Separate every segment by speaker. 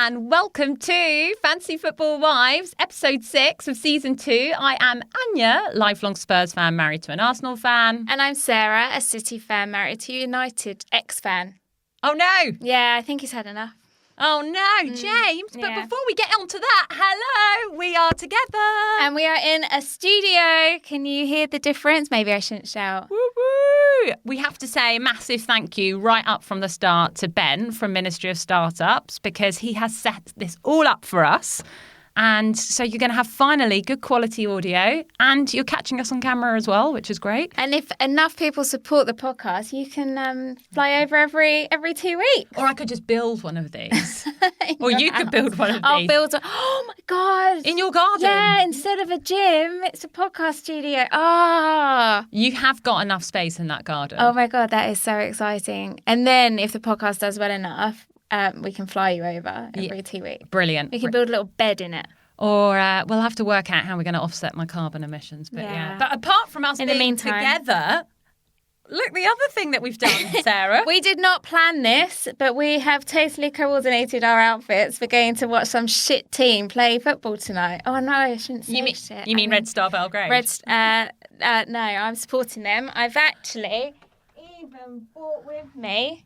Speaker 1: and welcome to Fantasy Football Wives, episode 6 of season 2. I am Anya, lifelong Spurs fan married to an Arsenal fan.
Speaker 2: And I'm Sarah, a City fan married to a United ex-fan.
Speaker 1: Oh no!
Speaker 2: Yeah, I think he's had enough.
Speaker 1: Oh no, James. But
Speaker 2: yeah.
Speaker 1: before we get on to that, hello, we are together.
Speaker 2: And we are in a studio. Can you hear the difference? Maybe I shouldn't shout.
Speaker 1: Woo woo! We have to say a massive thank you right up from the start to Ben from Ministry of Startups because he has set this all up for us. And so you're going to have finally good quality audio and you're catching us on camera as well, which is great.
Speaker 2: And if enough people support the podcast, you can fly over every 2 weeks.
Speaker 1: Or I could just build one of these. Or you could build one of these.
Speaker 2: I'll build one. Oh my God.
Speaker 1: In your garden.
Speaker 2: Yeah, instead of a gym, it's a podcast studio. Ah.
Speaker 1: You have got enough space in that garden.
Speaker 2: Oh my God, that is so exciting. And then if the podcast does well enough, we can fly you over every 2 weeks.
Speaker 1: Brilliant.
Speaker 2: We can build a little bed in it.
Speaker 1: Or we'll have to work out how we're going to offset my carbon emissions. But yeah. But apart from us being together, look, the other thing that we've done, Sarah.
Speaker 2: We did not plan this, but we have totally coordinated our outfits for going to watch some shit team play football tonight. Oh, no, I shouldn't say shit.
Speaker 1: You mean Red Star Belgrade?
Speaker 2: No, I'm supporting them. I've actually even brought with me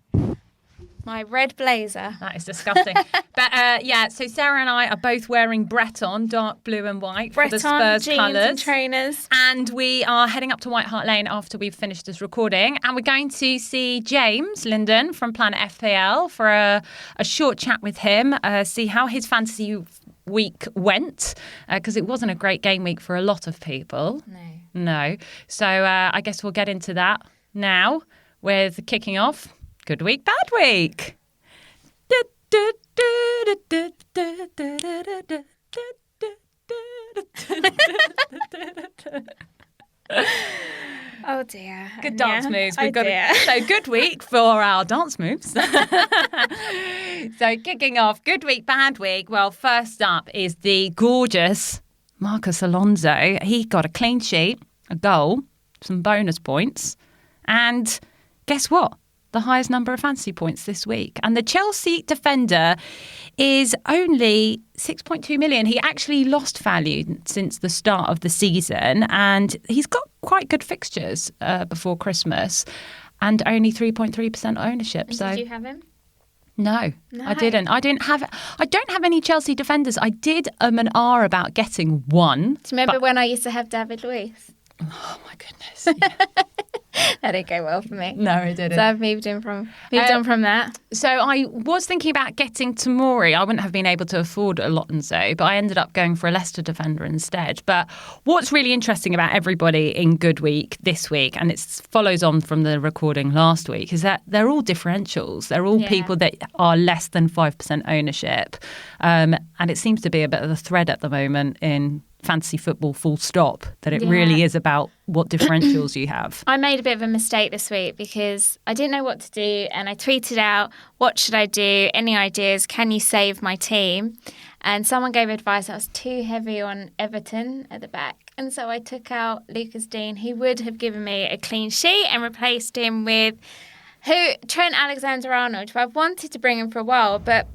Speaker 2: my red blazer.
Speaker 1: That is disgusting. But so Sarah and I are both wearing Breton, dark blue and white for the Spurs
Speaker 2: jeans
Speaker 1: colours.
Speaker 2: And trainers.
Speaker 1: And we are heading up to White Hart Lane after we've finished this recording. And we're going to see James Linden from Planet FPL for a short chat with him, see how his fantasy week went, because it wasn't a great game week for a lot of people. No. So I guess we'll get into that now with kicking off Good Week, Bad Week.
Speaker 2: Oh dear.
Speaker 1: Good dance moves.
Speaker 2: So
Speaker 1: good week for our dance moves. So kicking off Good Week, Bad Week. Well, first up is the gorgeous Marcus Alonso. He got a clean sheet, a goal, some bonus points, and guess what? The highest number of fantasy points this week. And the Chelsea defender is only 6.2 million. He actually lost value since the start of the season, and he's got quite good fixtures before Christmas and only 3.3% ownership.
Speaker 2: Did you have him?
Speaker 1: No, I didn't. I don't have any Chelsea defenders. I did an R about getting one.
Speaker 2: Do you remember when I used to have David Luiz?
Speaker 1: Oh my goodness. Yeah.
Speaker 2: That didn't go well for me.
Speaker 1: No, it didn't.
Speaker 2: So I've moved on from that.
Speaker 1: So I was thinking about getting Tomori. I wouldn't have been able to afford Alonso, but I ended up going for a Leicester defender instead. But what's really interesting about everybody in Good Week this week, and it follows on from the recording last week, is that they're all differentials. They're all people that are less than 5% ownership. And it seems to be a bit of a thread at the moment in fantasy football, full stop, that it really is about what differentials you have.
Speaker 2: I made a bit of a mistake this week because I didn't know what to do, and I tweeted out, what should I do? Any ideas? Can you save my team? And someone gave advice. I was too heavy on Everton at the back. And so I took out Lucas Dean. He would have given me a clean sheet, and replaced him with Trent Alexander-Arnold, who I've wanted to bring him for a while, but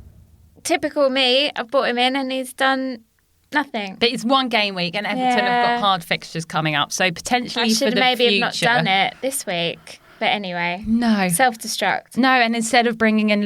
Speaker 2: typical me, I've brought him in and he's done nothing.
Speaker 1: But it's one game week and Everton have got hard fixtures coming up. So potentially for the future. I should
Speaker 2: maybe have not done it this week. But anyway.
Speaker 1: No.
Speaker 2: Self-destruct.
Speaker 1: No, and instead of bringing in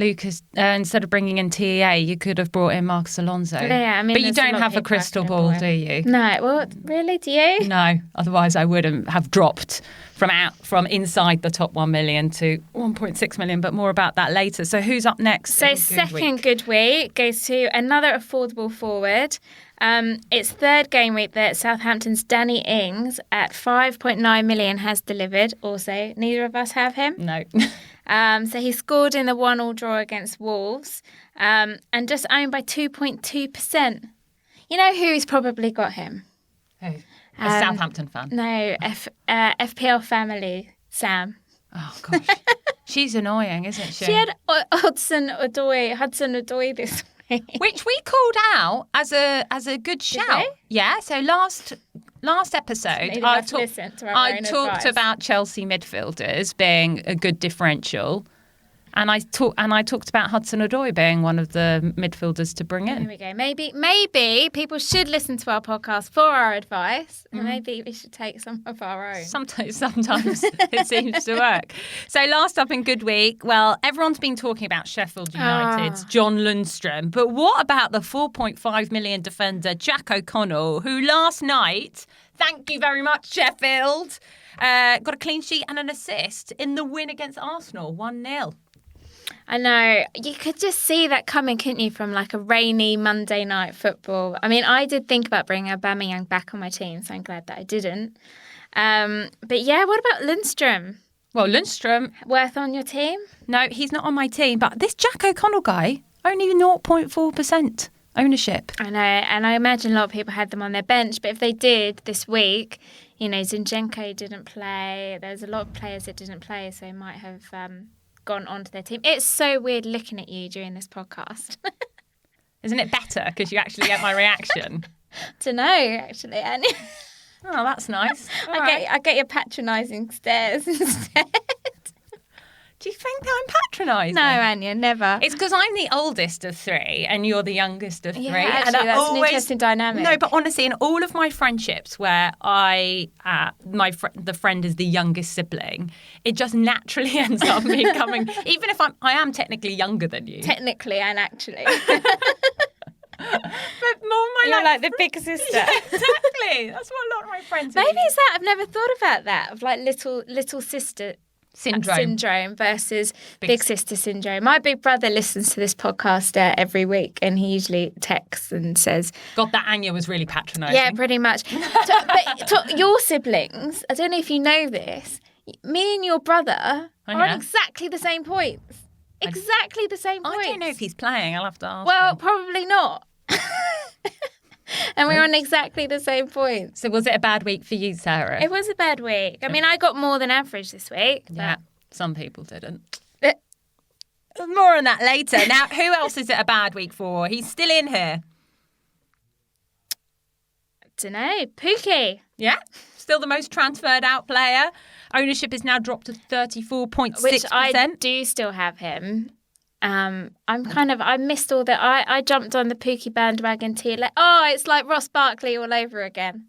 Speaker 1: TEA, you could have brought in Marcus Alonso.
Speaker 2: Yeah, I mean,
Speaker 1: but you don't have a crystal ball, do you?
Speaker 2: No. Well, really, do you?
Speaker 1: No. Otherwise, I wouldn't have dropped from inside the top 1 million to 1.6 million, but more about that later. So who's up next?
Speaker 2: So second Good Week goes to another affordable forward. It's third game week that Southampton's Danny Ings at 5.9 million has delivered. Also, neither of us have him.
Speaker 1: No.
Speaker 2: So he scored in the 1-1 draw against Wolves and just owned by 2.2%. You know who's probably got him?
Speaker 1: Who? A Southampton fan?
Speaker 2: No, FPL family, Sam.
Speaker 1: Oh, gosh. She's annoying, isn't she?
Speaker 2: She had Hudson Odoi this week.
Speaker 1: Which we called out as a good shout. Yeah, so last episode I talked about Chelsea midfielders being a good differential. And I talked about Hudson-Odoi being one of the midfielders to bring in.
Speaker 2: There we go. Maybe people should listen to our podcast for our advice, and maybe we should take some of our own.
Speaker 1: Sometimes it seems to work. So last up in Good Week, well, everyone's been talking about Sheffield United's John Lundstrom, but what about the 4.5 million defender Jack O'Connell, who last night, thank you very much, Sheffield, got a clean sheet and an assist in the win against Arsenal, 1-0.
Speaker 2: I know. You could just see that coming, couldn't you, from like a rainy Monday night football. I mean, I did think about bringing Aubameyang back on my team, so I'm glad that I didn't. But yeah, what about Lundstrom?
Speaker 1: Well, Lundstrom...
Speaker 2: Worth on your team?
Speaker 1: No, he's not on my team, but this Jack O'Connell guy, only 0.4% ownership.
Speaker 2: I know, and I imagine a lot of people had them on their bench, but if they did this week, you know, Zinchenko didn't play. There's a lot of players that didn't play, so they might have... gone onto their team. It's so weird looking at you during this podcast.
Speaker 1: Isn't it better because you actually get my reaction?
Speaker 2: To know, actually, Anya.
Speaker 1: Oh, that's nice.
Speaker 2: I get your patronising stares instead.
Speaker 1: Do you think that I'm patronising?
Speaker 2: No, Anya, never.
Speaker 1: It's because I'm the oldest of three and you're the youngest of three.
Speaker 2: Yeah, actually, that's an interesting dynamic.
Speaker 1: No, but honestly, in all of my friendships where the friend is the youngest sibling, it just naturally ends up me coming, even if I am technically younger than you.
Speaker 2: Technically and actually.
Speaker 1: But more
Speaker 2: You're like the big sister.
Speaker 1: Yeah, exactly. That's what a lot of my friends
Speaker 2: Maybe it's that. I've never thought about that, of like little sister syndrome versus big sister syndrome. My big brother listens to this podcast every week, and he usually texts and says,
Speaker 1: God, that Anya was really patronising.
Speaker 2: Yeah, pretty much. But your siblings, I don't know if you know this, me and your brother are on exactly the same points. Exactly the same points.
Speaker 1: I don't know if he's playing. I'll have to ask
Speaker 2: Well,
Speaker 1: him.
Speaker 2: probably not. And we're on exactly the same points.
Speaker 1: So was it a bad week for you, Sarah?
Speaker 2: It was a bad week. I mean, I got more than average this week.
Speaker 1: Yeah, some people didn't. More on that later. Now, who else is it a bad week for? He's still in here.
Speaker 2: Dunno. Pookie.
Speaker 1: Yeah, still the most transferred out player. Ownership is now dropped to 34.6%.
Speaker 2: Which I do still have him. I missed all that. I jumped on the Pookie bandwagon too late. Oh, it's like Ross Barkley all over again.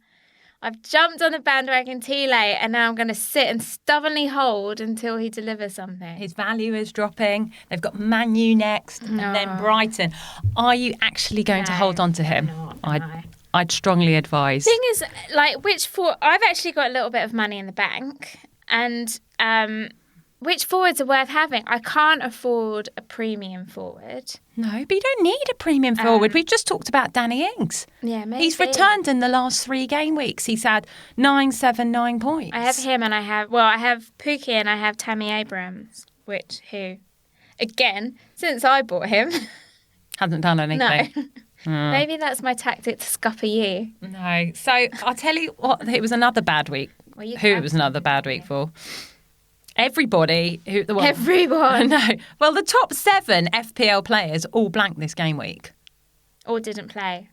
Speaker 2: I've jumped on the bandwagon too late, and now I'm going to sit and stubbornly hold until he delivers something.
Speaker 1: His value is dropping. They've got Man U next, and then Brighton. Are you actually going to hold on to him? I'd strongly advise.
Speaker 2: Thing is, like, I've actually got a little bit of money in the bank, and which forwards are worth having? I can't afford a premium forward.
Speaker 1: No, but you don't need a premium forward. We've just talked about Danny Ings.
Speaker 2: Yeah, maybe.
Speaker 1: He's returned in the last 3 game weeks. He's had 9, 7, 9 points.
Speaker 2: I have him, and I have Pookie, and I have Tammy Abrams, who, again, since I bought him,
Speaker 1: hasn't done anything.
Speaker 2: No. Maybe that's my tactic to scupper you.
Speaker 1: No. So I'll tell you what, it was another bad week. Who it was another bad week for? Everybody.
Speaker 2: Everyone.
Speaker 1: No. Well, the top 7 FPL players all blanked this game week.
Speaker 2: Or didn't play.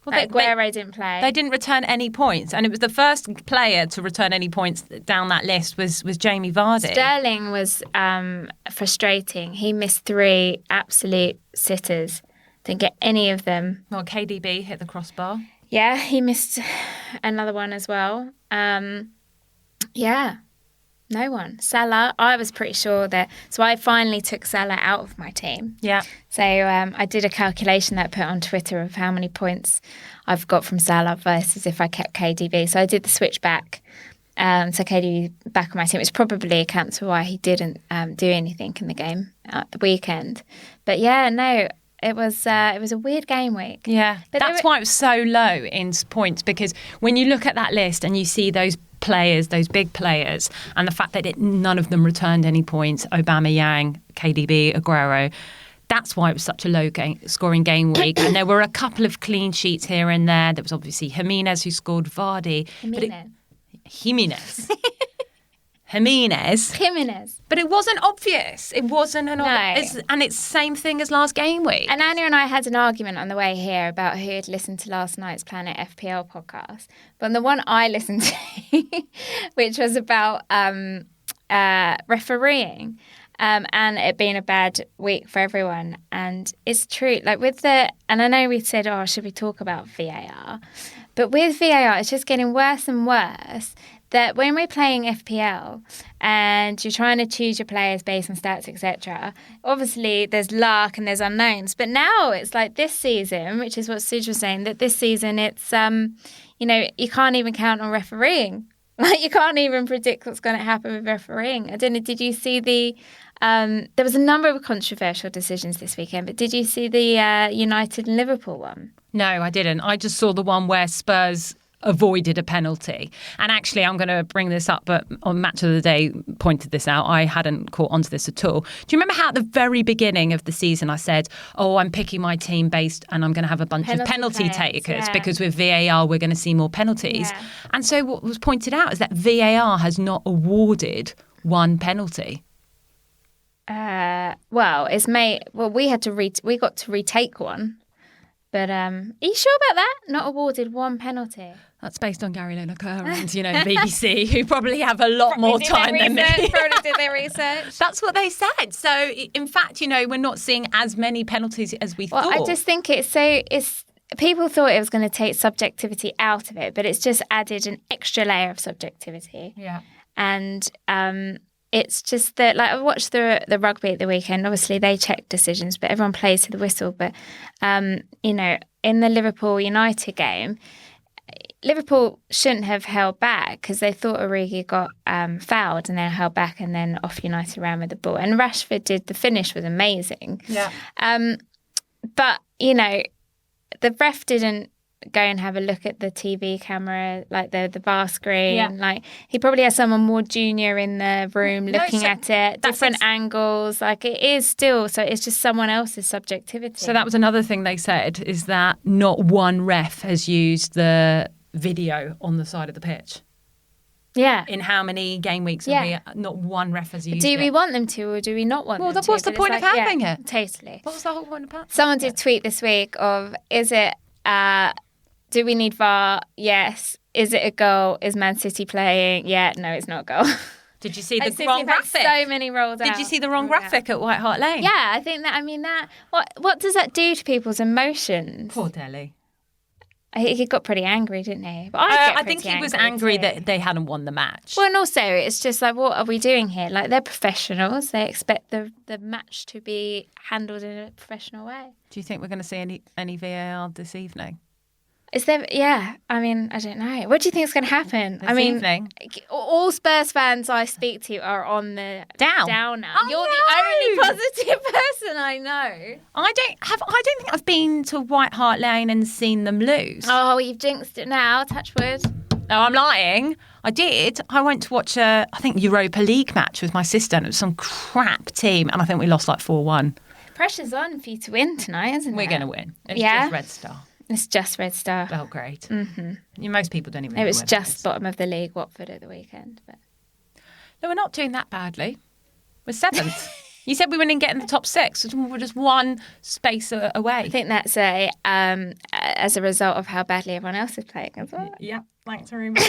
Speaker 1: Well,
Speaker 2: Aguero didn't play.
Speaker 1: They didn't return any points. And it was the first player to return any points down that list was Jamie Vardy.
Speaker 2: Sterling was frustrating. He missed 3 absolute sitters. Didn't get any of them.
Speaker 1: Well, KDB hit the crossbar.
Speaker 2: Yeah, he missed another one as well. Yeah, no one. Salah, I was pretty sure that... So I finally took Salah out of my team.
Speaker 1: Yeah.
Speaker 2: So I did a calculation that I put on Twitter of how many points I've got from Salah versus if I kept KDB. So I did the switch back. So KDB back on my team, which probably accounts for why he didn't do anything in the game at the weekend. But yeah, no... It was a weird game week.
Speaker 1: Yeah, but that's why it was so low in points, because when you look at that list and you see those players, those big players, and the fact that none of them returned any points, Aubameyang, KDB, Aguero, that's why it was such a low scoring game week. And there were a couple of clean sheets here and there. There was obviously Jimenez who scored Vardy. Jimenez. But it wasn't obvious. It wasn't an obvious. And it's the same thing as last game week.
Speaker 2: And Anna and I had an argument on the way here about who had listened to last night's Planet FPL podcast. But the one I listened to, which was about refereeing, and it being a bad week for everyone. And it's true. Like and I know we said, oh, should we talk about VAR? But with VAR, it's just getting worse and worse. That when we're playing FPL and you're trying to choose your players based on stats, etc., obviously there's luck and there's unknowns. But now it's like this season, which is what Suj was saying, that this season it's, you can't even count on refereeing. Like you can't even predict what's going to happen with refereeing. I don't know, did you see there was a number of controversial decisions this weekend, but did you see the United and Liverpool one?
Speaker 1: No, I didn't. I just saw the one where Spurs avoided a penalty. And actually, I'm going to bring this up, but on Match of the Day pointed this out. I hadn't caught onto this at all. Do you remember how at the very beginning of the season I said, I'm picking my team based and I'm going to have a bunch of penalty takers because with VAR we're going to see more penalties. Yeah. And so what was pointed out is that VAR has not awarded one penalty.
Speaker 2: We got to retake one. But are you sure about that? Not awarded one penalty.
Speaker 1: That's based on Gary Lineker and, the BBC, who probably have a lot more time than me.
Speaker 2: Probably did their research.
Speaker 1: That's what they said. So, in fact, we're not seeing as many penalties as we thought.
Speaker 2: I just think people thought it was going to take subjectivity out of it, but it's just added an extra layer of subjectivity.
Speaker 1: Yeah.
Speaker 2: And it's just that, like, I watched the rugby at the weekend. Obviously, they check decisions, but everyone plays to the whistle. But, in the Liverpool-United game, Liverpool shouldn't have held back because they thought Origi got fouled and then held back and then off United ran with the ball. And Rashford the finish was amazing.
Speaker 1: Yeah.
Speaker 2: But, the ref didn't go and have a look at the TV camera, like the VAR screen. Yeah. Like he probably has someone more junior in the room looking at it, different angles. Like it is still, so it's just someone else's subjectivity.
Speaker 1: So that was another thing they said, is that not one ref has used the video on the side of the pitch.
Speaker 2: Yeah.
Speaker 1: In how many game weeks not one ref has used it.
Speaker 2: Do we want them to or do we not want them to?
Speaker 1: Well, what's the point of having it?
Speaker 2: Totally.
Speaker 1: What was the whole point of having it?
Speaker 2: Someone did tweet this week of, is it... do we need VAR? Yes. Is it a goal? Is Man City playing? Yeah. No, it's not a goal.
Speaker 1: Did you see the wrong graphic?
Speaker 2: So many rolled out.
Speaker 1: Did you see the wrong graphic at White Hart Lane?
Speaker 2: Yeah, I think that. What does that do to people's emotions?
Speaker 1: Poor Dele.
Speaker 2: He got pretty angry, didn't he? But
Speaker 1: I think he was angry that they hadn't won the match.
Speaker 2: Well, and also it's just like, what are we doing here? Like, they're professionals. They expect the match to be handled in a professional way.
Speaker 1: Do you think we're going to see any VAR this evening?
Speaker 2: Is there? Yeah. I mean, I don't know. What do you think is going to happen?
Speaker 1: This evening?
Speaker 2: All Spurs fans I speak to are on the down now.
Speaker 1: Oh,
Speaker 2: You're the only positive person I know.
Speaker 1: I don't think I've been to White Hart Lane and seen them lose.
Speaker 2: Oh, you've jinxed it now. Touch wood.
Speaker 1: No, I'm lying. I did. I went to watch I think Europa League match with my sister, and it was some crap team, and I think we lost like 4-1.
Speaker 2: Pressure's on for you to win tonight, isn't it?
Speaker 1: We're going to win. It's just Red Star.
Speaker 2: It's just Red Star.
Speaker 1: Belgrade.
Speaker 2: Mm-hmm.
Speaker 1: Most people don't even know.
Speaker 2: It was just bottom of the league, Watford at the weekend. But
Speaker 1: no, we're not doing that badly. We're 7th. You said we wouldn't get in the top 6. We're just one space away.
Speaker 2: I think that's as a result of how badly everyone else is playing as well.
Speaker 1: Yeah, thanks very much.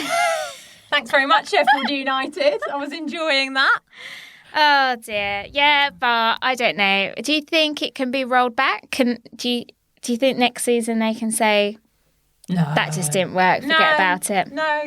Speaker 1: Thanks very much, Sheffield United. I was enjoying that.
Speaker 2: Oh, dear. Yeah, but I don't know. Do you think it can be rolled back? Do you think next season they can say, no, that just didn't work, forget about it?
Speaker 1: No.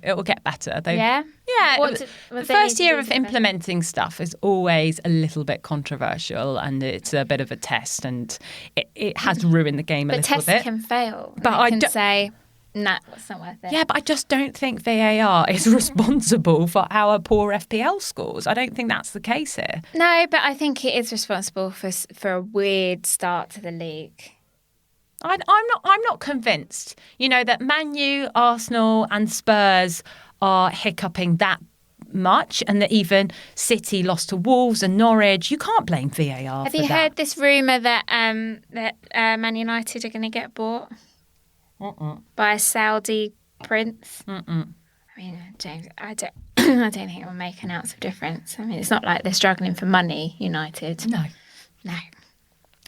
Speaker 1: It will get better.
Speaker 2: Yeah?
Speaker 1: Yeah. The first year of implementing stuff is always a little bit controversial, and it's a bit of a test, and it has ruined the game a little bit.
Speaker 2: But tests can fail.
Speaker 1: But I
Speaker 2: can say, nah, it's not worth it.
Speaker 1: Yeah, but I just don't think VAR is responsible for our poor FPL scores. I don't think that's the case here.
Speaker 2: No, but I think it is responsible for a weird start to the league.
Speaker 1: I'm not convinced, that Man U, Arsenal and Spurs are hiccuping that much, and that even City lost to Wolves and Norwich. You can't blame VAR.
Speaker 2: Have you heard this rumour that Man United are going to get bought by a Saudi prince? I mean, James, I don't think it will make an ounce of difference. I mean, it's not like they're struggling for money, United.
Speaker 1: No.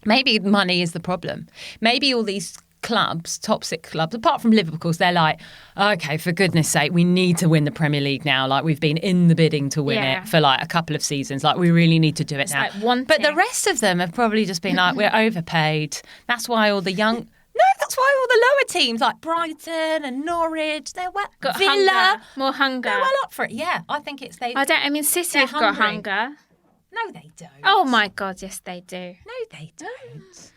Speaker 1: Maybe money is the problem. Maybe all these clubs, top 6 clubs, apart from Liverpool, 'cause they're like, okay, for goodness sake, we need to win the Premier League now. Like, we've been in the bidding to win it for like a couple of seasons. Like, we really need to do it now. But the rest of them have probably just been like, we're overpaid. That's why all the young... No, that's why all the lower teams like Brighton and Norwich, they're got Villa,
Speaker 2: more hunger.
Speaker 1: They're well up for it. Yeah, I think it's they.
Speaker 2: I mean, City have got hunger.
Speaker 1: No, they don't.
Speaker 2: Oh my God, yes, they do.
Speaker 1: No, they don't.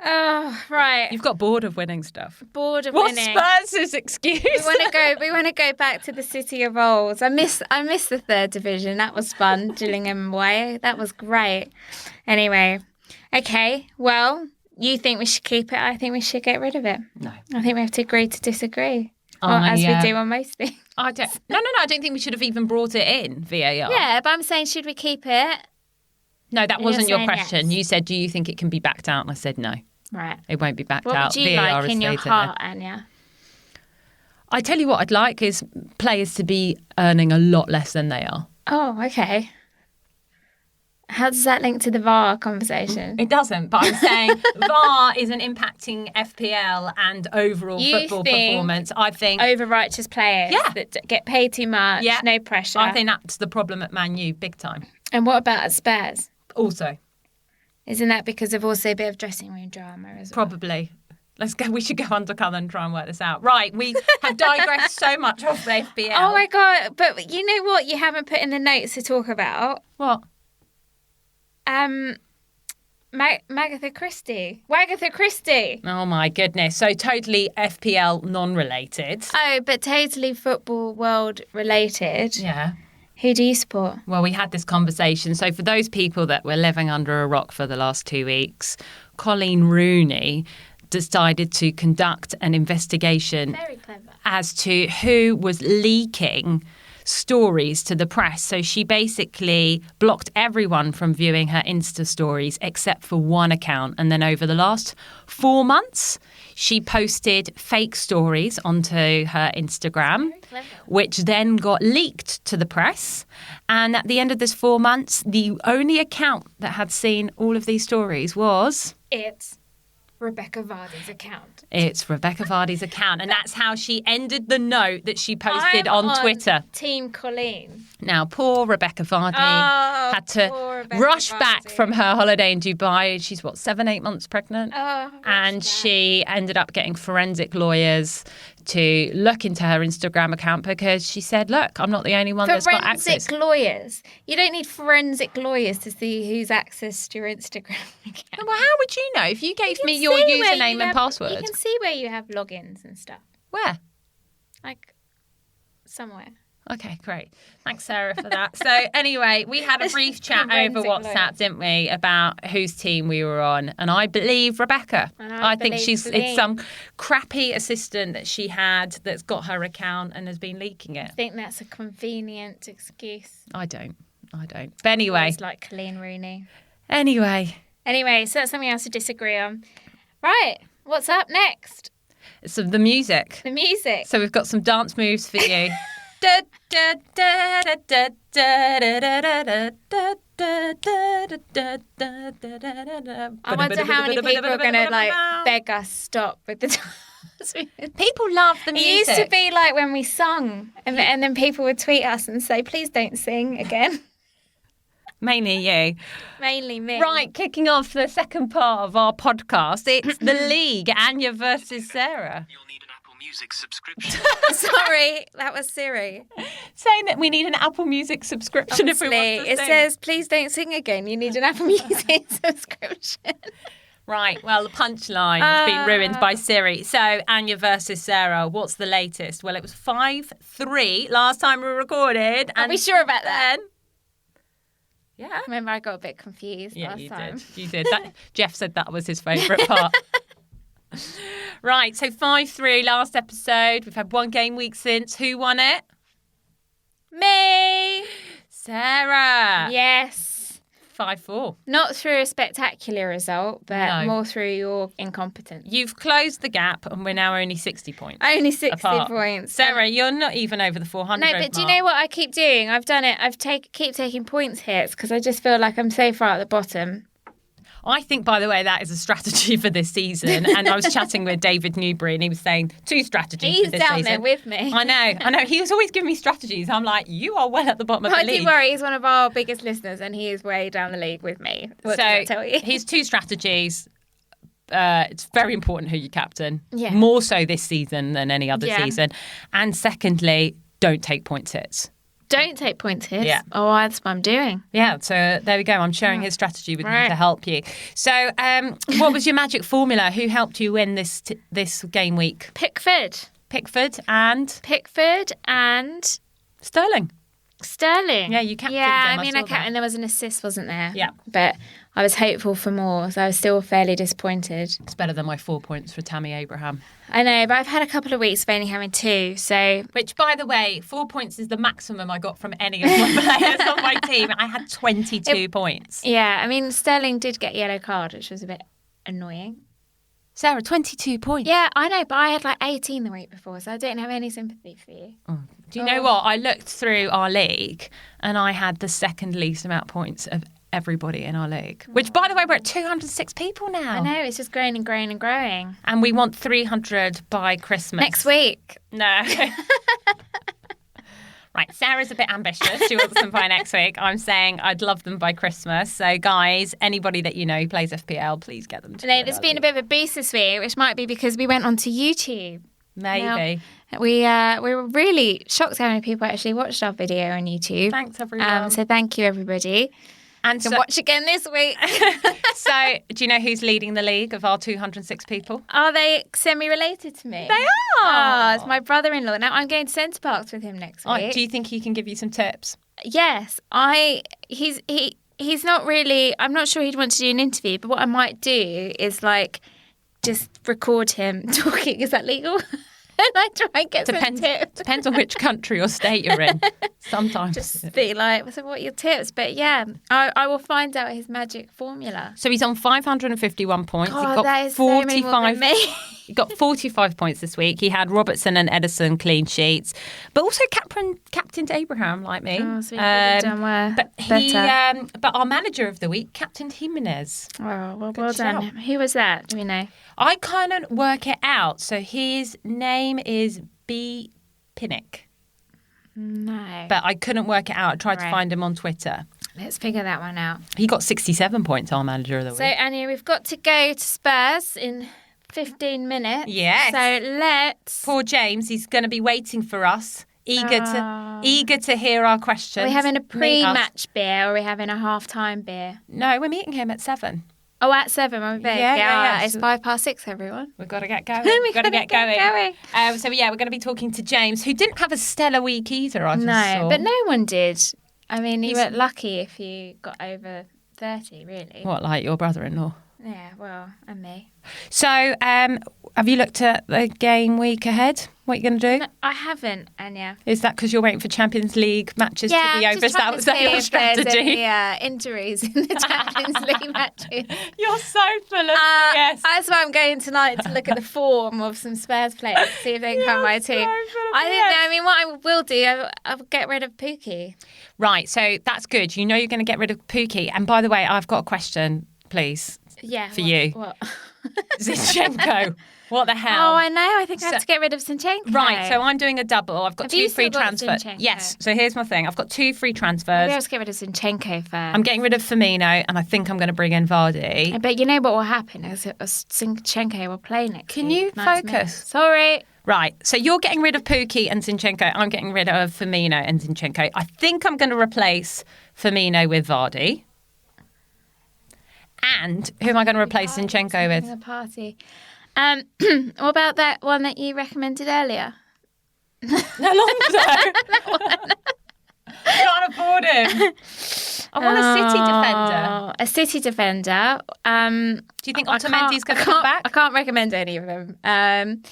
Speaker 2: Oh, right.
Speaker 1: You've got bored of winning stuff.
Speaker 2: Bored of winning.
Speaker 1: What's Spurs' excuse?
Speaker 2: We want to go back to the City of old. I miss the 3rd division. That was fun. Gillingham away. That was great. Anyway, okay. Well, you think we should keep it? I think we should get rid of it.
Speaker 1: No.
Speaker 2: I think we have to agree to disagree. As we do on most things.
Speaker 1: I don't. No. I don't think we should have even brought it in VAR.
Speaker 2: Yeah, but I'm saying, should we keep it?
Speaker 1: No, that wasn't your question. Yes. You said, do you think it can be backed out? And I said no.
Speaker 2: Right.
Speaker 1: It won't be backed
Speaker 2: out.
Speaker 1: What
Speaker 2: would you like in your heart, Anya?
Speaker 1: I tell you what I'd like is players to be earning a lot less than they are.
Speaker 2: Oh, okay. How does that link to the VAR conversation?
Speaker 1: It doesn't, but I'm saying VAR isn't impacting FPL and overall football performance. I think
Speaker 2: over righteous players that get paid too much, no pressure.
Speaker 1: I think that's the problem at Man U, big time.
Speaker 2: And what about at Spurs?
Speaker 1: Also.
Speaker 2: Isn't that because of also a bit of dressing room drama as well?
Speaker 1: Probably. Let's go. We should go undercover and try and work this out. Right, we have digressed so much off the FPL.
Speaker 2: Oh my God, but you know what you haven't put in the notes to talk about?
Speaker 1: What?
Speaker 2: Wagatha Christie.
Speaker 1: Oh my goodness. So totally FPL non-related.
Speaker 2: Oh, but totally football world related.
Speaker 1: Yeah.
Speaker 2: Who do you support?
Speaker 1: Well, we had this conversation. So for those people that were living under a rock for the last 2 weeks, Colleen Rooney decided to conduct an investigation
Speaker 2: Very clever.
Speaker 1: as to who was leaking stories to the press. So she basically blocked everyone from viewing her Insta stories except for one account. And then over the last 4 months, she posted fake stories onto her Instagram, which then got leaked to the press. And at the end of this 4 months, the only account that had seen all of these stories was...
Speaker 2: It's Rebecca Vardy's account.
Speaker 1: It's Rebecca Vardy's account. And that's how she ended the note that she posted on Twitter.
Speaker 2: Team Colleen.
Speaker 1: Now, poor Rebecca Vardy had to rush back from her holiday in Dubai. She's, 7-8 months pregnant? And she ended up getting forensic lawyers to look into her Instagram account because she said, look, I'm not the only one that's got access.
Speaker 2: Forensic lawyers? You don't need forensic lawyers to see who's accessed your Instagram account.
Speaker 1: Well, how would you know? If you gave me your username and password.
Speaker 2: You can see where you have logins and stuff.
Speaker 1: Where?
Speaker 2: Like, somewhere.
Speaker 1: Okay, great. Thanks, Sarah, for that. So anyway, we had a brief chat over WhatsApp, didn't we, about whose team we were on. And I believe Rebecca. I think it's some crappy assistant that she had that's got her account and has been leaking it.
Speaker 2: I think that's a convenient excuse.
Speaker 1: I don't. But anyway.
Speaker 2: It's like Colleen Rooney.
Speaker 1: Anyway, so
Speaker 2: that's something else to disagree on. Right, what's up next?
Speaker 1: So the music.
Speaker 2: So
Speaker 1: we've got some dance moves for you. I
Speaker 2: wonder how many people are going to beg us stop with the dance.
Speaker 1: People love the music.
Speaker 2: It used to be like when we sung and then people would tweet us and say, please don't sing again.
Speaker 1: Mainly you.
Speaker 2: Mainly me.
Speaker 1: Right, kicking off the second part of our podcast, it's the league, Anya versus Sarah.
Speaker 3: You'll need an Apple Music subscription.
Speaker 2: Sorry, that was Siri.
Speaker 1: Saying that we need an Apple Music subscription if we want to
Speaker 2: It says, please don't sing again. You need an Apple Music subscription.
Speaker 1: Right, well, the punchline has been ruined by Siri. So, Anya versus Sarah, what's the latest? Well, it was 5-3 last time we recorded.
Speaker 2: Are we sure about that?
Speaker 1: Yeah.
Speaker 2: Remember, I got a bit confused last time.
Speaker 1: You did. Jeff said that was his favourite part. Right, so 5-3 last episode. We've had one game week since. Who won it?
Speaker 2: Me!
Speaker 1: Sarah!
Speaker 2: Yes.
Speaker 1: 5-4.
Speaker 2: Not through a spectacular result, but more through your incompetence.
Speaker 1: You've closed the gap and we're now only 60 points.
Speaker 2: Only 60
Speaker 1: apart.
Speaker 2: points.
Speaker 1: Sarah, you're not even over the 400
Speaker 2: No, but do you know what I keep doing? I've done it. Keep taking points hits because I just feel like I'm so far at the bottom.
Speaker 1: I think, by the way, that is a strategy for this season. And I was chatting with David Newbury and he was saying 2 strategies
Speaker 2: He's
Speaker 1: for this
Speaker 2: down
Speaker 1: season.
Speaker 2: there with me.
Speaker 1: I know. He was always giving me strategies. I'm like, you are well at the bottom of the
Speaker 2: But
Speaker 1: league.
Speaker 2: don't worry, he's one of our biggest listeners and he is way down the league with me. What does that tell you?
Speaker 1: His 2 strategies. It's very important who you captain.
Speaker 2: Yeah.
Speaker 1: More so this season than any other season. And secondly, don't take points hits.
Speaker 2: Don't take point hits.
Speaker 1: Yeah.
Speaker 2: Oh, that's what I'm doing.
Speaker 1: Yeah, so there we go. I'm sharing his strategy with you to help you. So what was your magic formula? Who helped you win this game week?
Speaker 2: Pickford
Speaker 1: and Sterling. Yeah, you captained
Speaker 2: Yeah,
Speaker 1: them,
Speaker 2: I mean,
Speaker 1: saw
Speaker 2: I captained. There was an assist, wasn't there?
Speaker 1: Yeah.
Speaker 2: But I was hopeful for more, so I was still fairly disappointed.
Speaker 1: It's better than my 4 points for Tammy Abraham.
Speaker 2: I know, but I've had a couple of weeks of only having 2, so...
Speaker 1: Which, by the way, 4 points is the maximum I got from any of my players on my team. I had 22 points.
Speaker 2: Yeah, I mean, Sterling did get a yellow card, which was a bit annoying.
Speaker 1: Sarah, 22 points.
Speaker 2: Yeah, I know, but I had like 18 the week before, so I don't have any sympathy for you.
Speaker 1: Do you know what? I looked through our league and I had the second least amount of points of everybody in our league. Which, by the way, we're at 206 people now.
Speaker 2: I know, it's just growing and growing and growing.
Speaker 1: And we want 300 by Christmas.
Speaker 2: Next week.
Speaker 1: No. Right, Sarah's a bit ambitious. She wants them by next week. I'm saying I'd love them by Christmas. So, guys, anybody that you know who plays FPL, please get them to
Speaker 2: No, there's been a bit of a beast this week, which might be because we went onto YouTube.
Speaker 1: Maybe.
Speaker 2: Now, we were really shocked how many people actually watched our video on YouTube.
Speaker 1: Thanks, everyone.
Speaker 2: So thank you, everybody.
Speaker 1: And
Speaker 2: You can watch again this week.
Speaker 1: So, do you know who's leading the league of our 206 people?
Speaker 2: Are they semi-related to me?
Speaker 1: They are.
Speaker 2: Oh, it's my brother-in-law. Now, I'm going to Centre Parks with him next week.
Speaker 1: Do you think he can give you some tips?
Speaker 2: Yes. He's not really... I'm not sure he'd want to do an interview, but what I might do is, like, just record him talking. Is that legal? And I try and get some tips.
Speaker 1: Depends on which country or state you're in. Sometimes.
Speaker 2: Just be like, so what are your tips? But yeah, I will find out his magic formula.
Speaker 1: So he's on 551 points.
Speaker 2: God,
Speaker 1: he got
Speaker 2: that is so many more than me.
Speaker 1: He got 45 points this week. He had Robertson and Edison clean sheets, but also captained Abraham like me.
Speaker 2: Oh, so he could have done better.
Speaker 1: But our manager of the week captained Jimenez.
Speaker 2: Oh, well
Speaker 1: Good
Speaker 2: done.
Speaker 1: shout.
Speaker 2: Who was that? Do we know?
Speaker 1: I couldn't work it out. So his name is B. Pinnock.
Speaker 2: No.
Speaker 1: But I couldn't work it out. I tried to
Speaker 2: Right.
Speaker 1: find him on Twitter.
Speaker 2: Let's figure that one out.
Speaker 1: He got 67 points, our manager of the week.
Speaker 2: So, Anya, we've got to go to Spurs in 15 minutes.
Speaker 1: Yes.
Speaker 2: So let's...
Speaker 1: Poor James, he's going to be waiting for us, eager to hear our questions.
Speaker 2: Are we having a
Speaker 1: Meet us.
Speaker 2: pre-match beer or are we having a half-time beer?
Speaker 1: No, we're meeting him at 7.
Speaker 2: Oh, at 7, are we big?
Speaker 1: Yeah.
Speaker 2: It's 6:05, everyone.
Speaker 1: We've got to get going.
Speaker 2: We've
Speaker 1: got to get going.
Speaker 2: going.
Speaker 1: So, yeah, we're going to be talking to James, who didn't have a stellar week either, I just
Speaker 2: No,
Speaker 1: saw.
Speaker 2: but no one did. I mean, you were lucky if you got over 30, really.
Speaker 1: What, like your brother-in-law?
Speaker 2: Yeah, well, and me.
Speaker 1: So, have you looked at the game week ahead? What are you going to do?
Speaker 2: No, I haven't, Anya.
Speaker 1: Is that because you're waiting for Champions League matches to be over?
Speaker 2: just trying to
Speaker 1: Is that
Speaker 2: see
Speaker 1: your
Speaker 2: if there's
Speaker 1: strategy?
Speaker 2: any injuries in the Champions League matches.
Speaker 1: You're so full of yes.
Speaker 2: That's why I'm going tonight to look at the form of some Spurs players, see if they can come my team. I mean, what I will do, I'll get rid of Pookie.
Speaker 1: Right, so that's good. You know you're going to get rid of Pookie. And by the way, I've got a question, please.
Speaker 2: Yeah.
Speaker 1: For you.
Speaker 2: What?
Speaker 1: Zinchenko. What the hell?
Speaker 2: Oh, I know. I think I have to get rid of Zinchenko.
Speaker 1: Right, so I'm doing a double. I've got
Speaker 2: Have
Speaker 1: 2
Speaker 2: you
Speaker 1: free
Speaker 2: still got
Speaker 1: transfers.
Speaker 2: Zinchenko?
Speaker 1: Yes, so here's my thing. I've got 2 free transfers.
Speaker 2: Maybe I'll just get rid of Zinchenko first.
Speaker 1: I'm getting rid of Firmino, and I think I'm going to bring in Vardy.
Speaker 2: But you know what will happen is Zinchenko will play next
Speaker 1: Can
Speaker 2: week,
Speaker 1: you
Speaker 2: 90
Speaker 1: focus?
Speaker 2: minutes. Sorry.
Speaker 1: Right, so you're getting rid of Pookie and Zinchenko. I'm getting rid of Firmino and Zinchenko. I think I'm going to replace Firmino with Vardy. And who am I going to replace Zinchenko with?
Speaker 2: A party. What about that one that you recommended earlier?
Speaker 1: Alonso. Can't afford him. I want a City defender.
Speaker 2: A City defender.
Speaker 1: Do you think Otamendi's going to come back?
Speaker 2: I can't recommend any of them.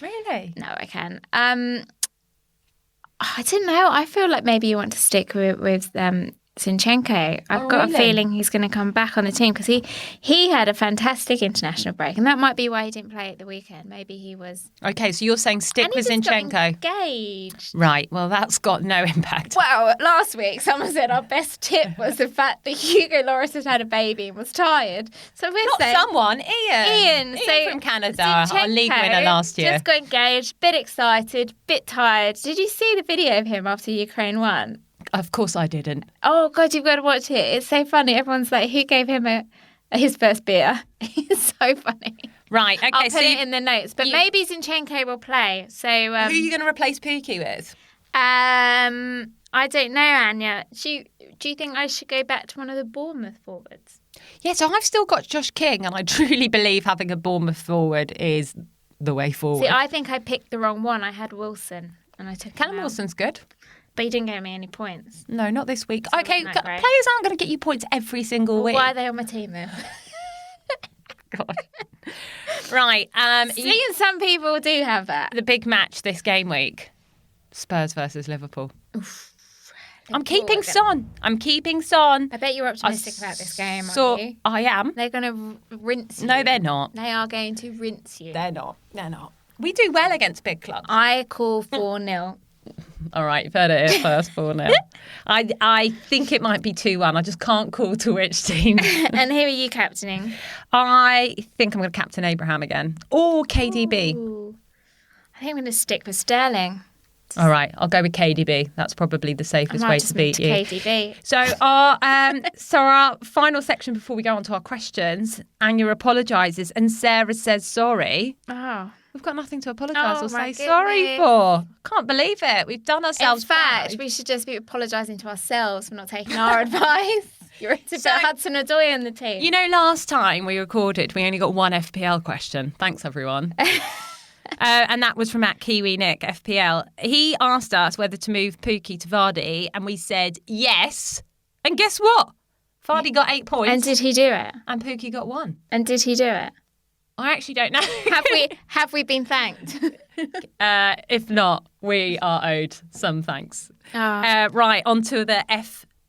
Speaker 1: Really?
Speaker 2: No, I can. I don't know. I feel like maybe you want to stick with Zinchenko. I've got
Speaker 1: really?
Speaker 2: a feeling he's going to come back on the team because he had a fantastic international break, and that might be why he didn't play at the weekend. Maybe he was.
Speaker 1: Okay, so you're saying stick
Speaker 2: And
Speaker 1: with
Speaker 2: he just got
Speaker 1: Zinchenko.
Speaker 2: engaged.
Speaker 1: Right, well, that's got no impact.
Speaker 2: Well, last week someone said our best tip was the fact that Hugo Lloris had had a baby and was tired. So we're
Speaker 1: Not
Speaker 2: saying
Speaker 1: someone, Ian.
Speaker 2: Ian, so
Speaker 1: from Canada, our league
Speaker 2: Zinchenko
Speaker 1: winner last year.
Speaker 2: just got engaged, bit excited, bit tired. Did you see the video of him after Ukraine won?
Speaker 1: Of course I didn't.
Speaker 2: Oh God, you've got to watch it. It's so funny. Everyone's like, "Who gave him his first beer?" It's so funny.
Speaker 1: Right, okay,
Speaker 2: I'll
Speaker 1: so
Speaker 2: put it in the notes. But maybe Zinchenko will play. So
Speaker 1: who are you going to replace Pookie with?
Speaker 2: I don't know, Anya. Do you think I should go back to one of the Bournemouth forwards?
Speaker 1: Yeah, so I've still got Josh King, and I truly believe having a Bournemouth forward is the way forward.
Speaker 2: See, I think I picked the wrong one. I had Wilson, and I took
Speaker 1: Callum
Speaker 2: him out.
Speaker 1: Wilson's good.
Speaker 2: But he didn't get me any points.
Speaker 1: No, not this week.
Speaker 2: So
Speaker 1: Okay,
Speaker 2: wasn't that great?
Speaker 1: players aren't going to get you points every single week.
Speaker 2: Why are they on my team then?
Speaker 1: God. Right.
Speaker 2: Seeing some people do have that.
Speaker 1: The big match this game week. Spurs versus Liverpool. I'm keeping Son.
Speaker 2: I bet you're optimistic about this game, aren't you?
Speaker 1: I am.
Speaker 2: They're going to rinse you.
Speaker 1: No, they're not.
Speaker 2: They are going to rinse you.
Speaker 1: They're not. We do well against big clubs.
Speaker 2: I call 4-0.
Speaker 1: All right, you've heard it here first, 4-0. I think it might be 2-1. I just can't call to which team.
Speaker 2: And who are you captaining?
Speaker 1: I think I'm going to captain Abraham again. Or KDB.
Speaker 2: Ooh. I think I'm going to stick with Sterling.
Speaker 1: All right, I'll go with KDB. That's probably the safest way to beat you.
Speaker 2: KDB.
Speaker 1: So our final section before we go on to our questions, Anya apologises and Sarah says sorry.
Speaker 2: Oh.
Speaker 1: We've got nothing to apologise
Speaker 2: Oh,
Speaker 1: or
Speaker 2: my
Speaker 1: say sorry
Speaker 2: goodness.
Speaker 1: for. Can't believe it. We've done ourselves
Speaker 2: In fact,
Speaker 1: proud.
Speaker 2: we should just be apologising to ourselves for not taking our advice. You're to put Hudson Odoi in the team.
Speaker 1: You know, last time we recorded, we only got one FPL question. Thanks, everyone. And that was from @Kiwi Nick FPL. He asked us whether to move Pookie to Vardy, and we said yes. And guess what? Vardy got 8 points.
Speaker 2: And did he do it?
Speaker 1: And Pookie got 1.
Speaker 2: And did he do it?
Speaker 1: I actually don't know.
Speaker 2: Have we been thanked?
Speaker 1: If not, we are owed some thanks.
Speaker 2: Oh.
Speaker 1: Right, onto the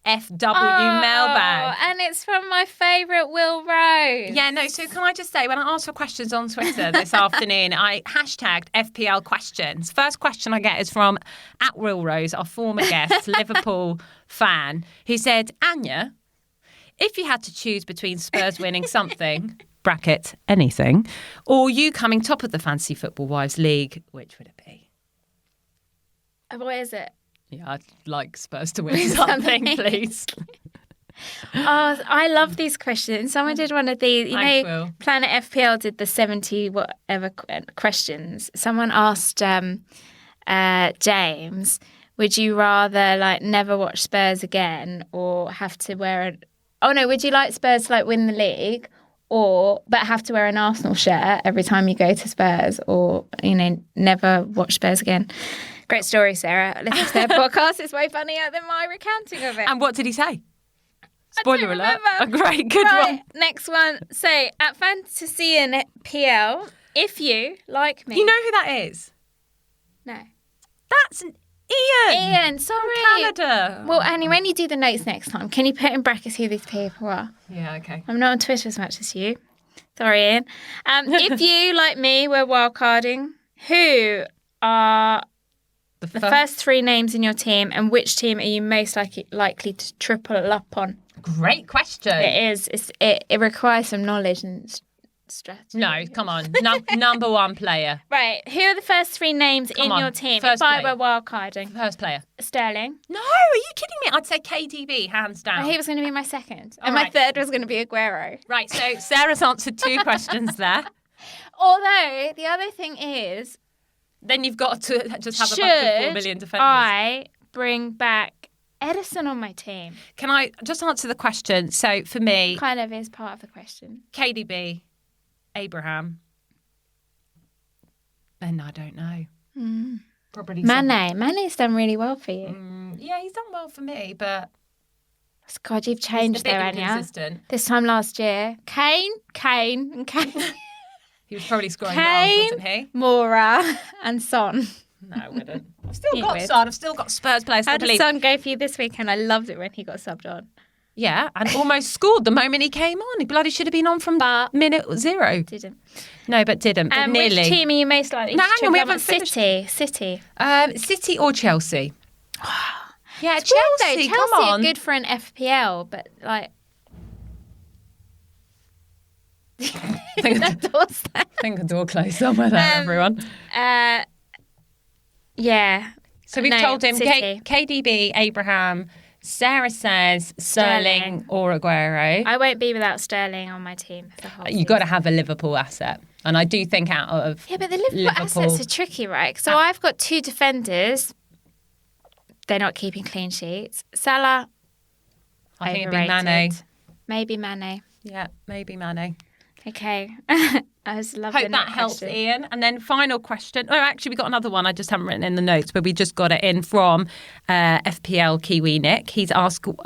Speaker 1: FW mailbag.
Speaker 2: And it's from my favourite Will Rose.
Speaker 1: Yeah, no, so can I just say, when I asked for questions on Twitter this afternoon, I hashtagged FPL questions. First question I get is from @WillRose, our former guest, Liverpool fan, who said, Anya, if you had to choose between Spurs winning something, bracket, anything, or you coming top of the Fantasy Football Wives League, which would it be?
Speaker 2: What is it?
Speaker 1: Yeah, I'd like Spurs to win something, please.
Speaker 2: Oh, I love these questions. Someone did one of these. You
Speaker 1: Thanks,
Speaker 2: know,
Speaker 1: Will.
Speaker 2: Planet FPL did the 70 whatever questions. Someone asked James, would you rather like never watch Spurs again or have to wear a... Oh no, would you like Spurs to like win the league but have to wear an Arsenal shirt every time you go to Spurs, or, you know, never watch Spurs again? Great story, Sarah. Listen to their podcast. It's way funnier than my recounting of it.
Speaker 1: And what did he say? Spoiler
Speaker 2: don't
Speaker 1: alert.
Speaker 2: remember.
Speaker 1: A great, good
Speaker 2: Right,
Speaker 1: one.
Speaker 2: next one. So, at Fantasy and PL, if you, like me...
Speaker 1: You know who that is?
Speaker 2: No.
Speaker 1: That's Ian.
Speaker 2: Ian, sorry.
Speaker 1: Canada.
Speaker 2: Well, Annie, when you do the notes next time, can you put in brackets who these people are?
Speaker 1: Yeah, okay.
Speaker 2: I'm not on Twitter as much as you. Sorry, Ian. If you, like me, were wildcarding, who are the first 3 names in your team, and which team are you most likely to triple up on?
Speaker 1: Great question.
Speaker 2: It is. It requires some knowledge and strategy.
Speaker 1: No, come on. Number one player.
Speaker 2: Right. Who are the first 3 names in
Speaker 1: on,
Speaker 2: your team?
Speaker 1: first
Speaker 2: If I
Speaker 1: player.
Speaker 2: were wildcarding,
Speaker 1: First player.
Speaker 2: Sterling.
Speaker 1: No, are you kidding me? I'd say KDB, hands down.
Speaker 2: He was going to be my second,
Speaker 1: All
Speaker 2: and my
Speaker 1: right.
Speaker 2: third was going to be Aguero.
Speaker 1: Right, so Sarah's answered 2 questions there.
Speaker 2: Although the other thing is,
Speaker 1: Then you've got to just have a bunch of 4
Speaker 2: should
Speaker 1: million defenders.
Speaker 2: I bring back Edison on my team?
Speaker 1: Can I just answer the question? So for me,
Speaker 2: Kind of is part of the question.
Speaker 1: KDB, Abraham, then I don't know. Probably
Speaker 2: Mane's done really well for you.
Speaker 1: Yeah, he's done well for me, but
Speaker 2: God, you've
Speaker 1: he's a
Speaker 2: changed
Speaker 1: bit
Speaker 2: there, Anya.
Speaker 1: inconsistent.
Speaker 2: This time last year, Kane.
Speaker 1: He was probably scoring
Speaker 2: Kane,
Speaker 1: goals, wasn't he?
Speaker 2: Mora, and Son.
Speaker 1: No, I wouldn't. I've still
Speaker 2: You
Speaker 1: got
Speaker 2: would.
Speaker 1: Son. I've still got Spurs players.
Speaker 2: How
Speaker 1: I
Speaker 2: did
Speaker 1: believe.
Speaker 2: Son go for you this weekend? I loved it when he got subbed on.
Speaker 1: Yeah, and almost scored the moment he came on. He bloody should have been on from minute 0.
Speaker 2: Didn't.
Speaker 1: No, but didn't. But nearly.
Speaker 2: Which team are you most likely
Speaker 1: No,
Speaker 2: to
Speaker 1: hang
Speaker 2: trip
Speaker 1: on, we
Speaker 2: on?
Speaker 1: haven't finished.
Speaker 2: City.
Speaker 1: City or Chelsea? Yeah,
Speaker 2: It's weird though.
Speaker 1: Chelsea.
Speaker 2: Chelsea
Speaker 1: Come
Speaker 2: are
Speaker 1: on.
Speaker 2: good for an FPL, but like. That door's there.
Speaker 1: I think a door closed somewhere there, everyone.
Speaker 2: Yeah.
Speaker 1: So we've
Speaker 2: No,
Speaker 1: told him
Speaker 2: City.
Speaker 1: KDB, Abraham. Sarah says Sterling or Aguero.
Speaker 2: I won't be without Sterling on my team. For the whole
Speaker 1: You've got to
Speaker 2: season.
Speaker 1: have a Liverpool asset. And I do think out of
Speaker 2: Yeah, but the Liverpool assets are tricky, right? So I've got 2 defenders. They're not keeping clean sheets. Salah,
Speaker 1: I think it'd be
Speaker 2: overrated.
Speaker 1: Mane.
Speaker 2: Maybe Mane.
Speaker 1: Yeah, maybe Mane.
Speaker 2: Okay. I was loving
Speaker 1: Hope that helps,
Speaker 2: question.
Speaker 1: Ian. And then final question. Oh, actually, we got another one. I just haven't written in the notes, but we just got it in from FPL Kiwi Nick. He's asking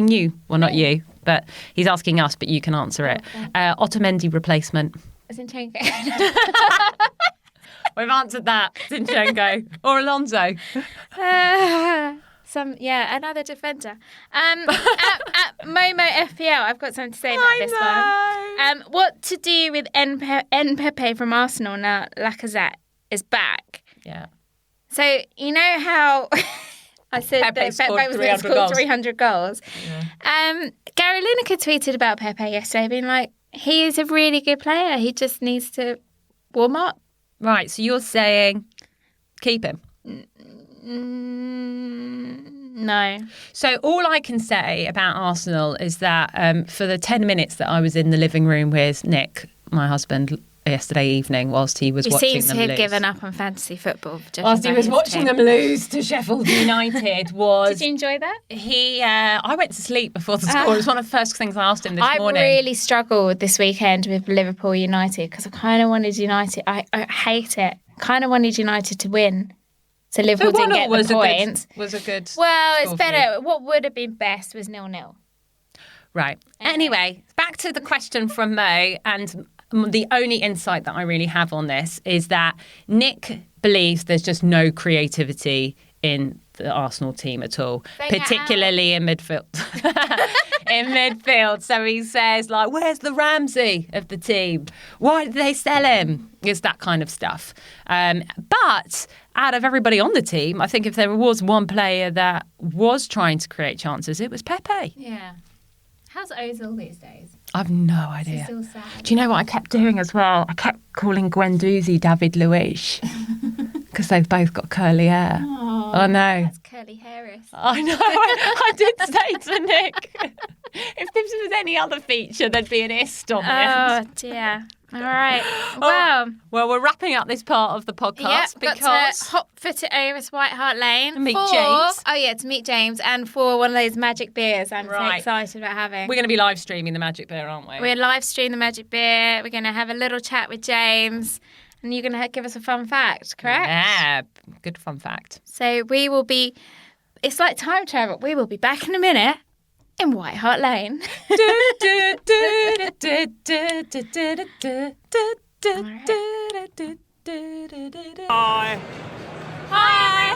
Speaker 1: you. Well, not you, but he's asking us. But you can answer it. Otamendi replacement.
Speaker 2: Zinchenko.
Speaker 1: We've answered that. Zinchenko or Alonso.
Speaker 2: Another defender. At Momo FPL, I've got something to say about this one. What to do with Pepe from Arsenal now Lacazette is back?
Speaker 1: Yeah.
Speaker 2: So you know how I said
Speaker 1: Pepe
Speaker 2: that
Speaker 1: scored
Speaker 2: Pepe was going to
Speaker 1: 300
Speaker 2: score
Speaker 1: goals.
Speaker 2: 300 goals. Gary Lineker tweeted about Pepe yesterday, being like, he is a really good player. He just needs to warm up.
Speaker 1: Right. So you're saying keep him.
Speaker 2: No.
Speaker 1: So all I can say about Arsenal is that for the 10 minutes that I was in the living room with Nick, my husband, yesterday evening, whilst he was
Speaker 2: He
Speaker 1: watching
Speaker 2: seems
Speaker 1: them
Speaker 2: to have
Speaker 1: lose.
Speaker 2: given up on fantasy football.
Speaker 1: Whilst he was watching them lose to Sheffield United was...
Speaker 2: Did you enjoy that?
Speaker 1: I went to sleep before the score. It was one of the first things I asked him this morning.
Speaker 2: I really struggled this weekend with Liverpool United because I kind of wanted United. I hate it. Kind of wanted United to win. So Liverpool didn't get the points.
Speaker 1: Was a good...
Speaker 2: Well, it's
Speaker 1: score
Speaker 2: better. What would have been best was 0-0.
Speaker 1: Right. Anyway, back to the question from Mo, and the only insight that I really have on this is that Nick believes there's just no creativity in the Arsenal team at all, particularly in midfield. In midfield. So he says, like, where's the Ramsey of the team? Why did they sell him? It's that kind of stuff. But out of everybody on the team, I think if there was one player that was trying to create chances, it was Pepe.
Speaker 2: Yeah. How's Ozil these days?
Speaker 1: I've no idea.
Speaker 2: Still sad.
Speaker 1: Do you know what I kept doing as well? I kept calling Guendouzi David Luiz because they've both got curly hair.
Speaker 2: Oh,
Speaker 1: I know.
Speaker 2: That's Curly Harris.
Speaker 1: I know. I did say to Nick, if this was any other feature, there'd be an ist on it.
Speaker 2: Oh, dear. All right.
Speaker 1: Well, we're wrapping up this part of the podcast
Speaker 2: Got
Speaker 1: because
Speaker 2: to hot foot it over to White Hart Lane.
Speaker 1: To meet James.
Speaker 2: Oh, yeah, to meet James and for one of those magic beers I'm so
Speaker 1: Right.
Speaker 2: excited about having.
Speaker 1: we're going to be live streaming the Magic Beer, aren't we?
Speaker 2: We're live stream the magic beer. We're going to have a little chat with James and you're going to give us a fun fact, correct?
Speaker 1: Yeah, good fun fact.
Speaker 2: So we will be, it's like time travel. We will be back in a minute in White Hart Lane.
Speaker 1: Hi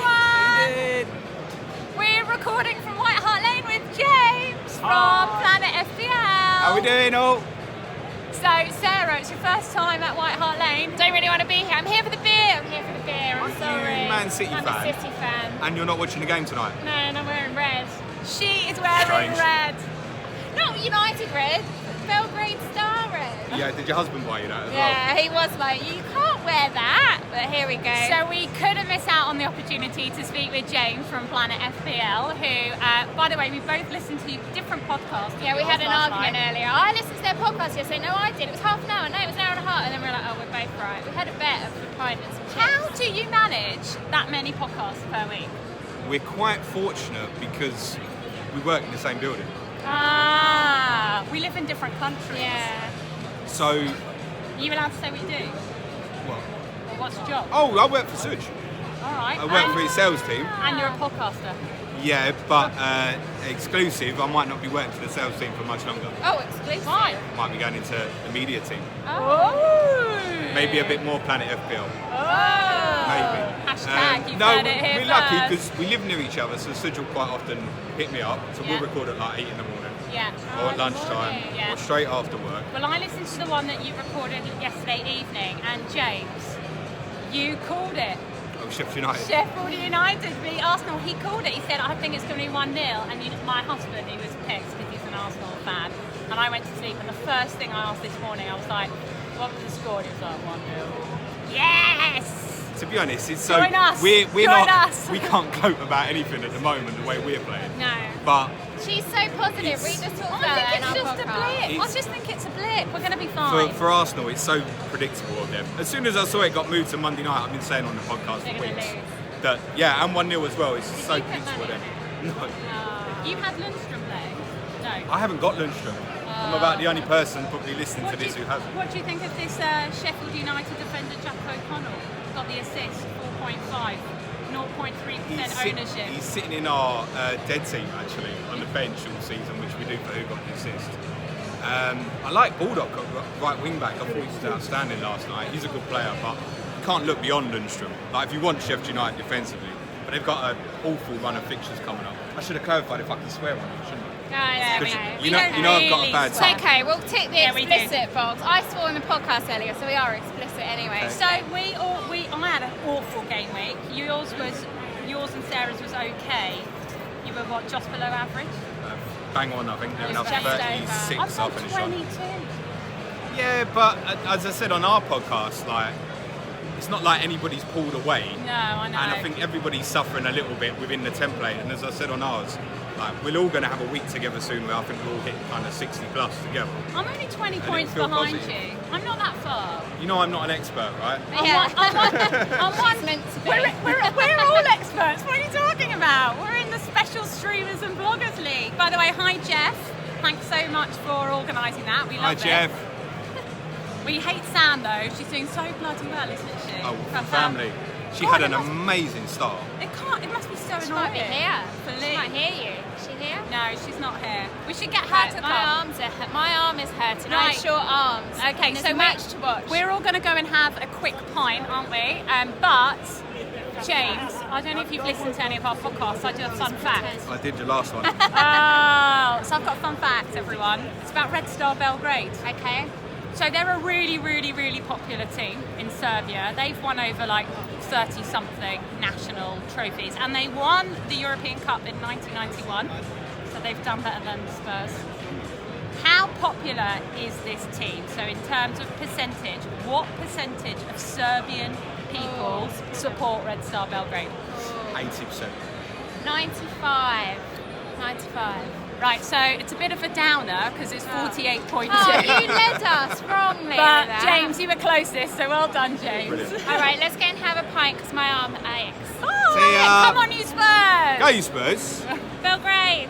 Speaker 1: everyone! We're recording from White Hart Lane with James from Planet FPL.
Speaker 4: How we doing all?
Speaker 1: So Sarah, it's your first time at White Hart Lane.
Speaker 2: Don't really want to be here. I'm here for the beer. I'm
Speaker 4: Aren't you
Speaker 2: sorry.
Speaker 4: Man City
Speaker 2: I'm
Speaker 4: fan?
Speaker 2: a City fan.
Speaker 4: And you're not watching the game tonight?
Speaker 2: No, and I'm wearing red.
Speaker 1: She is wearing
Speaker 4: Strange.
Speaker 1: red.
Speaker 2: Not United red, Belgrade Star red.
Speaker 4: Yeah, did your husband buy you that as well?
Speaker 2: Yeah, he was like, you can't wear that. But here we go.
Speaker 1: So we couldn't miss out on the opportunity to speak with James from Planet FPL, who, by the way, we both listened to different podcasts.
Speaker 2: yeah, we had an
Speaker 1: last
Speaker 2: argument
Speaker 1: night.
Speaker 2: earlier. I listened to their podcast yesterday. No, I did. It was half an hour. No, it was an hour and a half. And then we were like, oh, we're both right. We had a bet of a pint and some chips.
Speaker 1: How do you manage that many podcasts per week?
Speaker 4: We're quite fortunate because we work in the same building.
Speaker 1: Ah, we live in different countries.
Speaker 2: Yeah.
Speaker 4: So,
Speaker 1: Are you allowed to say what you do?
Speaker 4: well,
Speaker 1: Or what's your job?
Speaker 4: oh, I work for Suj.
Speaker 1: All right.
Speaker 4: I work for his sales team.
Speaker 1: And you're a podcaster.
Speaker 4: Yeah, but exclusive, I might not be working for the sales team for much longer.
Speaker 2: Oh, exclusive.
Speaker 1: Fine.
Speaker 4: Might be going into the media team.
Speaker 1: Oh.
Speaker 4: Maybe a bit more Planet FPL. Maybe.
Speaker 1: Hashtag, you've
Speaker 4: no,
Speaker 1: heard it here
Speaker 4: we're lucky
Speaker 1: first.
Speaker 4: because we live near each other, so Sid will quite often hit me up. So we'll record at like 8 in the morning,
Speaker 1: Yeah.
Speaker 4: or at lunchtime,
Speaker 1: Yeah.
Speaker 4: or straight after work.
Speaker 1: Well, I listened to the one that you recorded yesterday evening, and James, you called it.
Speaker 4: Oh, Sheffield United.
Speaker 1: Sheffield United beat Arsenal. He called it. He said, I think it's going to be 1-0. And my husband, he was pissed because he's an Arsenal fan. And I went to sleep, and the first thing I asked this morning, I was like, what was the score? He was like, 1-0. Yes!
Speaker 4: To be honest, it's so
Speaker 1: Join us.
Speaker 4: we're
Speaker 1: Join
Speaker 4: not
Speaker 1: us.
Speaker 4: we can't gloat about anything at the moment the way we're playing.
Speaker 2: No.
Speaker 4: But
Speaker 2: She's so positive. We just talked
Speaker 1: I
Speaker 2: about
Speaker 1: think
Speaker 2: it in
Speaker 1: it's
Speaker 2: our
Speaker 1: just a
Speaker 2: podcast.
Speaker 1: blip. I just think it's a blip. We're going to be fine.
Speaker 4: for Arsenal, it's so predictable of them. As soon as I saw it got moved to Monday night, I've been saying on the podcast
Speaker 2: They're
Speaker 4: for
Speaker 2: gonna
Speaker 4: weeks
Speaker 2: lose.
Speaker 4: that and 1-0 as well. It's so
Speaker 2: you put
Speaker 4: predictable of
Speaker 2: money
Speaker 4: them. No,
Speaker 1: You had Lundstrom playing? No.
Speaker 4: I haven't got Lundstrom. I'm about the only person probably listening to this who hasn't.
Speaker 1: What do you think of this Sheffield United defender, Jack O'Connell? Got the assist, 4.5, 0.3% ownership.
Speaker 4: He's sitting in our dead team actually on the bench all season, which we do for who got the assist. I like Baldock, right wing back. I thought he was outstanding last night. He's a good player, but you can't look beyond Lundstrom. Like if you want Sheffield United defensively, but they've got an awful run of fixtures coming up. I should have clarified if I can swear on it, shouldn't I?
Speaker 2: Guys,
Speaker 4: Because
Speaker 2: okay.
Speaker 4: you know I've got a bad
Speaker 2: It's
Speaker 4: time.
Speaker 2: okay, we'll tick the
Speaker 1: Yeah, we do.
Speaker 2: explicit box. I swore in the podcast earlier, so we are explicit anyway.
Speaker 4: Okay.
Speaker 1: So I had an awful game week. Yours and Sarah's was okay. You were what, just below average?
Speaker 4: Bang on, I think they're enough
Speaker 2: just over.
Speaker 4: 36
Speaker 1: I've
Speaker 4: up
Speaker 1: got
Speaker 4: in the shot.
Speaker 1: 22.
Speaker 4: Yeah, but as I said on our podcast, like it's not like anybody's pulled away.
Speaker 1: No, I know.
Speaker 4: And I think everybody's suffering a little bit within the template. And as I said on ours, like we're all going to have a week together soon where I think we'll all hit kind of 60 plus together.
Speaker 1: I'm only 20
Speaker 4: it
Speaker 1: points
Speaker 4: feel
Speaker 1: behind
Speaker 4: positive.
Speaker 1: you. I'm not that far.
Speaker 4: You know I'm not an expert, right?
Speaker 2: Yeah.
Speaker 1: I'm one.
Speaker 2: She's meant to be.
Speaker 1: We're all experts. What are you talking about? We're in the special streamers and bloggers league. By the way, hi Jeff. Thanks so much for organising that. We
Speaker 4: Hi
Speaker 1: love
Speaker 4: Jeff.
Speaker 1: it. We hate Sam though. She's doing so bloody well, isn't she?
Speaker 4: Oh,
Speaker 1: Her
Speaker 4: family. She
Speaker 1: God,
Speaker 4: had
Speaker 1: it
Speaker 4: an
Speaker 1: must-
Speaker 4: amazing start.
Speaker 1: It must be so
Speaker 2: She might
Speaker 1: annoying.
Speaker 2: be here.
Speaker 1: For
Speaker 2: She
Speaker 1: Lee.
Speaker 2: might hear you. Is she here?
Speaker 1: No, she's not here. We should get her
Speaker 2: Right,
Speaker 1: to
Speaker 2: my
Speaker 1: come.
Speaker 2: my arm is hurting. I
Speaker 1: Right.
Speaker 2: have short arms.
Speaker 1: Okay,
Speaker 2: and
Speaker 1: so
Speaker 2: there's much to watch.
Speaker 1: we're all going to go and have a quick pint, aren't we? But James, I don't know if you've listened to any of our podcasts. I do a fun fact.
Speaker 4: I did your last one.
Speaker 1: Oh, so I've got a fun fact, everyone. It's about Red Star Belgrade.
Speaker 2: Okay.
Speaker 1: So they're a really, really, really popular team in Serbia. They've won over like 30-something national trophies, and they won the European Cup in 1991. So they've done better than Spurs. How popular is this team? So in terms of percentage, what percentage of Serbian people support Red Star Belgrade?
Speaker 4: 80%.
Speaker 2: 95. 95.
Speaker 1: Right, so it's a bit of a downer because it's 48.2.
Speaker 2: Oh, you led us wrongly.
Speaker 1: But
Speaker 2: there.
Speaker 1: James, you were closest, so well done, James.
Speaker 4: Brilliant.
Speaker 2: All right, let's go and have a pint because my arm aches.
Speaker 1: Oh,
Speaker 4: See ya.
Speaker 1: come on, you Spurs!
Speaker 4: Go you Spurs.
Speaker 1: Belgrade!